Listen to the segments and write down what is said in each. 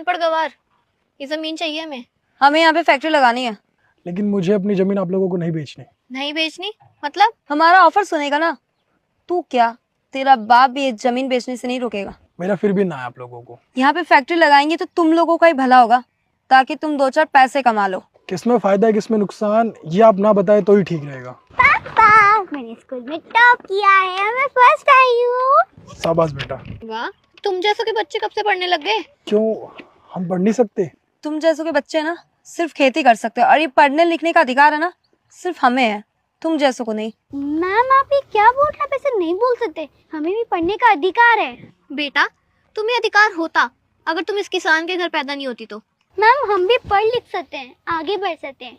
अनपढ़ गवार, ये जमीन चाहिए हमें। हमें यहाँ पे फैक्ट्री लगानी है। लेकिन मुझे अपनी जमीन आप लोगों को नहीं बेचनी। नहीं बेचनी मतलब? हमारा ऑफर सुनेगा ना। तू क्या, तेरा बाप भी ये जमीन बेचने से नहीं रुकेगा। मेरा फिर भी ना है आप लोगों को। यहाँ पे फैक्ट्री लगाएंगे तो तुम लोगों का ही भला होगा, ताकि तुम 2-4 पैसे कमा लो। किसमें फायदा है किसमें नुकसान, ये आप ना बताए तो ही ठीक रहेगा। पापा, मैंने स्कूल में टॉप किया है, मैं फर्स्ट आई हूँ। शाबाश बेटा। वाह, तुम जैसों के बच्चे कब से पढ़ने लग गए? क्यों, हम पढ़ नहीं सकते? तुम जैसों के बच्चे ना सिर्फ खेती कर सकते हो, और ये पढ़ने लिखने का अधिकार है ना सिर्फ हमें है, तुम जैसों को नहीं। मैम आप ये क्या बोल रहे हैं? ऐसे नहीं बोल सकते, हमें भी पढ़ने का अधिकार है। बेटा, तुम्हें अधिकार होता अगर तुम इस किसान के घर पैदा नहीं होती तो। मैम हम भी पढ़ लिख सकते हैं, आगे बढ़ सकते हैं।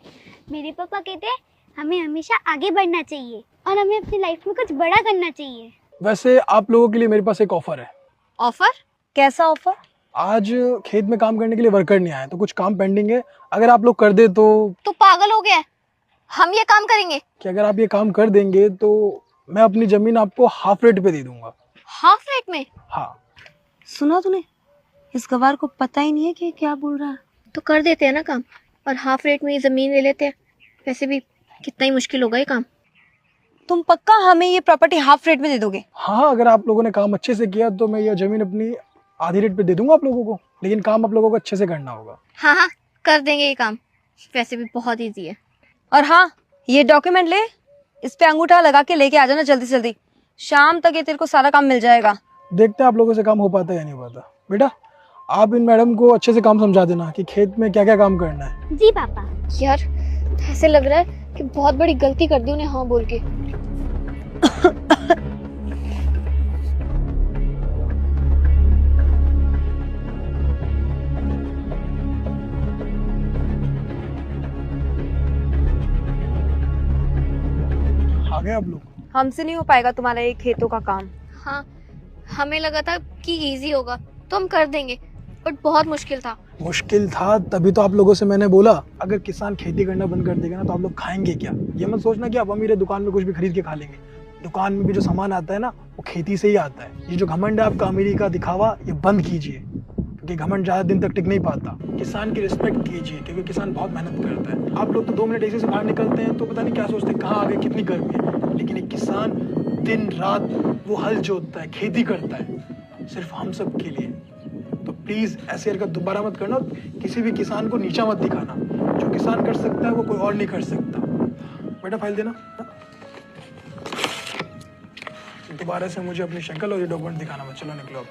मेरे पापा कहते हैं हमें हमेशा आगे बढ़ना चाहिए और हमें अपनी लाइफ में कुछ बड़ा करना चाहिए। वैसे आप लोगों के लिए मेरे पास एक ऑफर है। ऑफर? कैसा ऑफर? आज खेत में काम करने के लिए वर्कर नहीं आए, तो कुछ काम पेंडिंग है, अगर आप लोग कर दे तो पागल हो गया है? हम ये काम करेंगे कि अगर आप ये काम कर देंगे तो मैं अपनी जमीन आपको हाफ रेट पे दे दूंगा। हाफ रेट में? हाँ। सुना तूने, इस गवार को पता ही नहीं है कि क्या बोल रहा है। तो कर देते हैं ना काम, और हाफ रेट में ये जमीन ले लेते हैं। वैसे भी कितना ही मुश्किल होगा ये काम। तुम पक्का हमें ये प्रॉपर्टी हाफ रेट में दे दोगे? हाँ, अगर आप लोगों ने काम अच्छे से किया तो मैं ये जमीन अपनी आधी रेट पे दे दूंगा आप लोगों को, लेकिन काम आप लोगों को अच्छे से करना होगा। हाँ हाँ, कर देंगे ये काम, वैसे भी बहुत इजी है। और हाँ, ये डॉक्यूमेंट ले, इस पे अंगूठा लगा के लेके आ जाना जल्दी से जल्दी। शाम तक ये तेरे को सारा काम मिल जाएगा। देखते हैं आप लोगों से काम हो पाता है या नहीं हो पाता। बेटा, आप इन मैडम को अच्छे से काम समझा देना कि खेत में क्या क्या काम करना है। जी पापा। यार, ऐसे लग रहा है कि बहुत बड़ी गलती कर दी उन्हें हाँ बोल के। आ गए आप लोग? हमसे नहीं हो पाएगा तुम्हारा ये खेतों का काम। हाँ, हमें लगा था कि इजी होगा तो हम कर देंगे, बट बहुत मुश्किल था। मुश्किल था तभी तो आप लोगों से मैंने बोला, अगर किसान खेती करना बंद कर देगा ना तो आप लोग खाएंगे क्या। ये मत सोचना कि आप अमीर दुकान में कुछ भी खरीद के खा लेंगे। दुकान में भी जो सामान आता है ना वो खेती से ही आता है। ये जो घमंड है आपका अमीरी का दिखावा, ये बंद कीजिए, क्योंकि घमंड ज्यादा दिन तक टिक नहीं पाता। किसान की रिस्पेक्ट कीजिए, क्योंकि किसान बहुत मेहनत करता है। आप लोग तो 2 मिनट ऐसे से बाहर निकलते हैं तो पता नहीं क्या सोचते हैं, कहाँ आ गए, कितनी गर्मी है। लेकिन एक किसान दिन रात वो हल जोतता है, खेती करता है, सिर्फ हम सब के लिए। तो प्लीज ऐसी हरकत दोबारा मत करना, किसी भी किसान को नीचा मत दिखाना। जो किसान कर सकता है वो कोई और नहीं कर सकता। बेटा फाइल देना, दोबारा से मुझे अपनी शक्ल और ये डॉक्यूमेंट दिखाना मत। चलो निकलो अब।